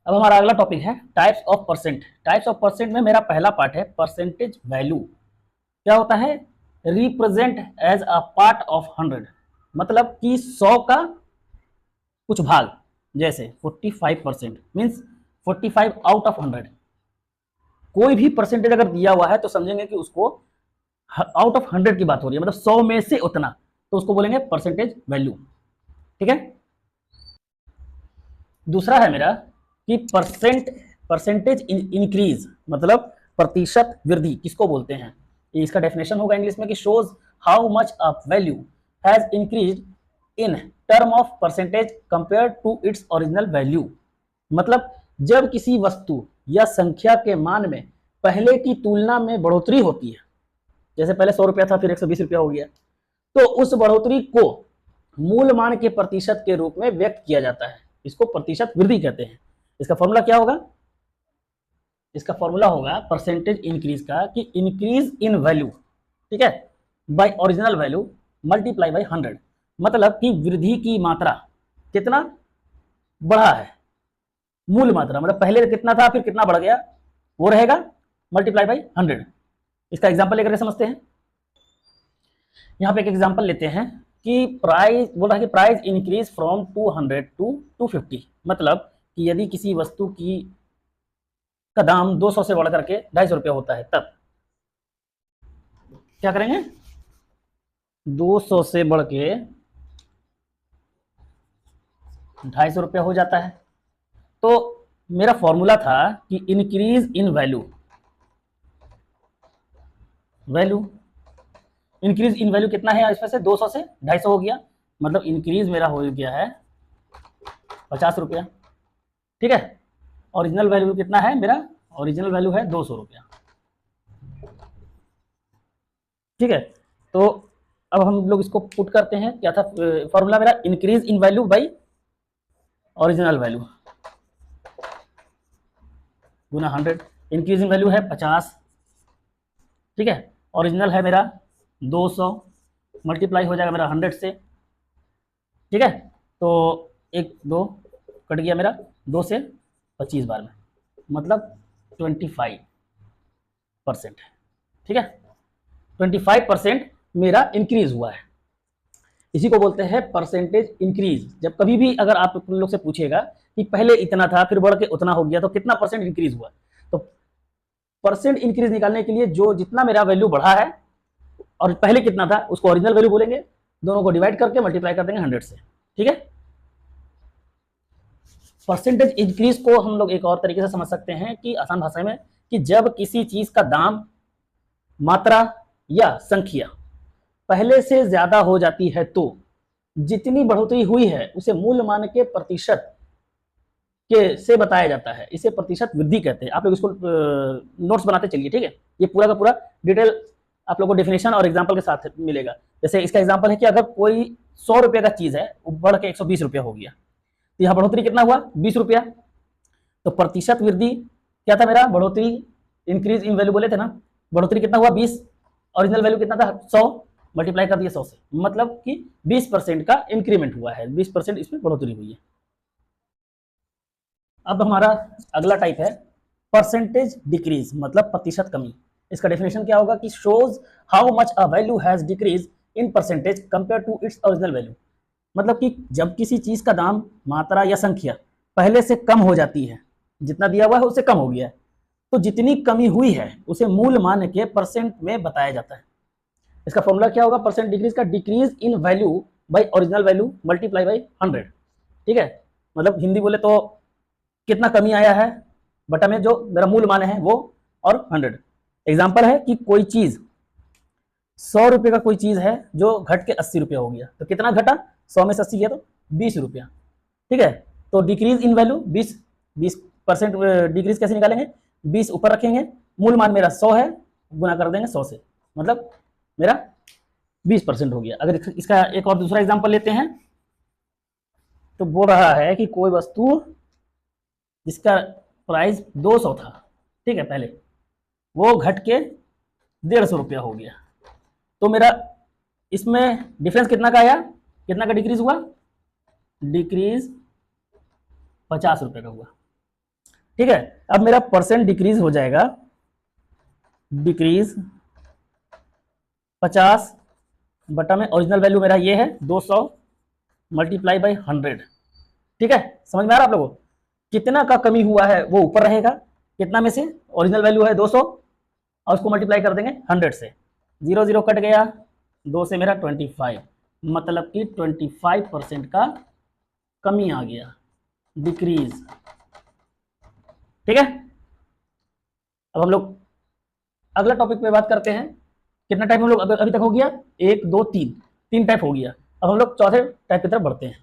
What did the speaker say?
अब हमारा अगला टॉपिक है types of percent. Types of percent में मेरा पहला पार्ट है परसेंटेज वैल्यू। क्या होता है? Represent as a part of 100, मतलब कि 100 का कुछ भाग, जैसे 45% मीन्स 45 आउट ऑफ 100। कोई भी परसेंटेज अगर दिया हुआ है तो समझेंगे कि उसको आउट ऑफ 100 की बात हो रही है, मतलब 100 में से उतना, तो उसको बोलेंगे परसेंटेज वैल्यू। ठीक है। दूसरा है मेरा कि परसेंटेज इंक्रीज, मतलब प्रतिशत वृद्धि किसको बोलते हैं? इसका डेफिनेशन होगा इंग्लिश में कि shows how much a value has increased in term of percentage compare to its original value. मतलब जब किसी वस्तु या संख्या के मान में पहले की तुलना में बढ़ोतरी होती है, जैसे पहले 100 रुपया था फिर 120 रुपया हो गया, तो उस बढ़ोतरी को मूल मान के प्रतिशत के रूप में व्यक्त किया जाता है। इसको प्रतिशत वृद्धि कहते हैं। इसका फॉर्मूला क्या होगा? इसका फॉर्मूला होगा परसेंटेज इंक्रीज का कि इंक्रीज इन वैल्यू, ठीक है, by original value multiply by 100। मतलब कि वृद्धि की मात्रा कितना बढ़ा है, मूल मात्रा, मतलब पहले कितना था फिर कितना बढ़ गया, वो रहेगा मल्टीप्लाई बाय 100। इसका एग्जांपल लेकर समझते हैं। यहाँ पे एक एग्जांपल लेते हैं कि प्राइस बोल रहा है कि प्राइस इंक्रीज फ्रॉम 200 टू 250। मतलब कि यदि किसी वस्तु की का दाम 200 से बढ़ करके 250 रुपया होता है, तब क्या करेंगे? 200 से बढ़ के 250 रुपया हो जाता है। तो मेरा फॉर्मूला था कि increase in value, increase in value कितना है इसमें से? 200 से 250 हो गया, मतलब इंक्रीज मेरा हो गया है 50 रुपया। ठीक है। ओरिजिनल वैल्यू कितना है मेरा? ओरिजिनल वैल्यू है 200 रुपया। ठीक है। तो अब हम लोग इसको पुट करते हैं। क्या था फॉर्मूला मेरा? Increase in value by original value Guna 100। Increase in value है 50, ठीक है, ओरिजिनल है मेरा 200, मल्टीप्लाई हो जाएगा मेरा 100 से। ठीक है। तो 1 2 कट गया मेरा 2 से 25 बार में, मतलब 25%। ठीक है। 25% मेरा इंक्रीज हुआ है। इसी को बोलते हैं परसेंटेज इंक्रीज। जब कभी भी अगर आप लोग से पूछेगा कि पहले इतना था फिर बढ़ के उतना हो गया तो कितना परसेंट इंक्रीज हुआ, तो परसेंट इंक्रीज निकालने के लिए जो जितना मेरा वैल्यू बढ़ा है और पहले कितना था उसको ओरिजिनल वैल्यू बोलेंगे, दोनों को डिवाइड करके मल्टीप्लाई कर देंगे 100 से। ठीक है। परसेंटेज इंक्रीज को हम लोग एक और तरीके से समझ सकते हैं कि आसान भाषा में, कि जब किसी चीज का दाम, मात्रा या संख्या पहले से ज्यादा हो जाती है तो जितनी बढ़ोतरी हुई है उसे मूल मान के प्रतिशत के से बताया जाता है। इसे प्रतिशत वृद्धि कहते हैं। आप लोग इसको नोट्स बनाते चलिए। ठीक है। ये पूरा का पूरा डिटेल आप लोगों को डेफिनेशन और एग्जांपल के साथ मिलेगा। जैसे इसका एग्जांपल है कि अगर कोई 100 रुपये का चीज है वो बढ़ के 120 रुपया हो गया, तो यहाँ बढ़ोतरी कितना हुआ? 20 रुपया। तो प्रतिशत वृद्धि क्या था मेरा? बढ़ोतरी, इंक्रीज इन वैल्यू बोले थे ना, बढ़ोतरी कितना हुआ? 20। ओरिजिनल वैल्यू कितना था? 100, मल्टीप्लाई कर दिया 100 से, मतलब कि 20% का इंक्रीमेंट हुआ है, 20% इसमें बढ़ोतरी हुई है। अब हमारा अगला टाइप है परसेंटेज डिक्रीज, मतलब प्रतिशत कमी। इसका डेफिनेशन क्या होगा कि shows how much a value has decrease in percentage compare to its original value. मतलब कि जब किसी चीज का दाम, मात्रा या संख्या पहले से कम हो जाती है, जितना दिया हुआ है उससे कम हो गया है, तो जितनी कमी हुई है उसे मूल मान के परसेंट में बताया जाता है। इसका फॉर्मूला क्या होगा? परसेंट डिक्रीज का decrease in value by original value multiply by 100। ठीक है। मतलब हिंदी बोले तो कितना कमी आया है बटा में जो मेरा मूल मान है वो, और 100। एग्जाम्पल है कि कोई चीज 100 रुपये का कोई चीज है जो घट के 80 रुपया हो गया, तो कितना घटा? 100 में से 80 गया तो 20 रुपया। ठीक है। तो डिक्रीज इन वैल्यू 20% डिक्रीज कैसे निकालेंगे? 20 ऊपर रखेंगे, मूल मान मेरा 100 है, गुना कर देंगे 100 से, मतलब मेरा 20% हो गया। अगर इसका एक और दूसरा एग्जाम्पल लेते हैं तो बोल रहा है कि कोई वस्तु जिसका प्राइस 200 था, ठीक है, पहले वो घट के 150 रुपया हो गया, तो मेरा इसमें डिफरेंस कितना का आया? कितना का डिक्रीज हुआ? डिक्रीज 50 रुपए का हुआ। ठीक है। अब मेरा परसेंट डिक्रीज हो जाएगा, डिक्रीज 50 बटा में ओरिजिनल वैल्यू मेरा ये है 200 मल्टीप्लाई बाई 100। ठीक है, समझ में आ रहा आप लोगों को? कितना का कमी हुआ है वो ऊपर रहेगा, कितना में से ओरिजिनल वैल्यू है 200 और उसको मल्टीप्लाई कर देंगे 100 से, 0 0 कट गया, 2 से मेरा 25, मतलब कि 25% का कमी आ गया, डिक्रीज। ठीक है, अब हम लोग अगला टॉपिक पे बात करते हैं। कितना टाइप हम लोग अभी तक हो गया? 1 2 3, 3 टाइप हो गया। अब हम लोग चौथे टाइप की तरफ बढ़ते हैं।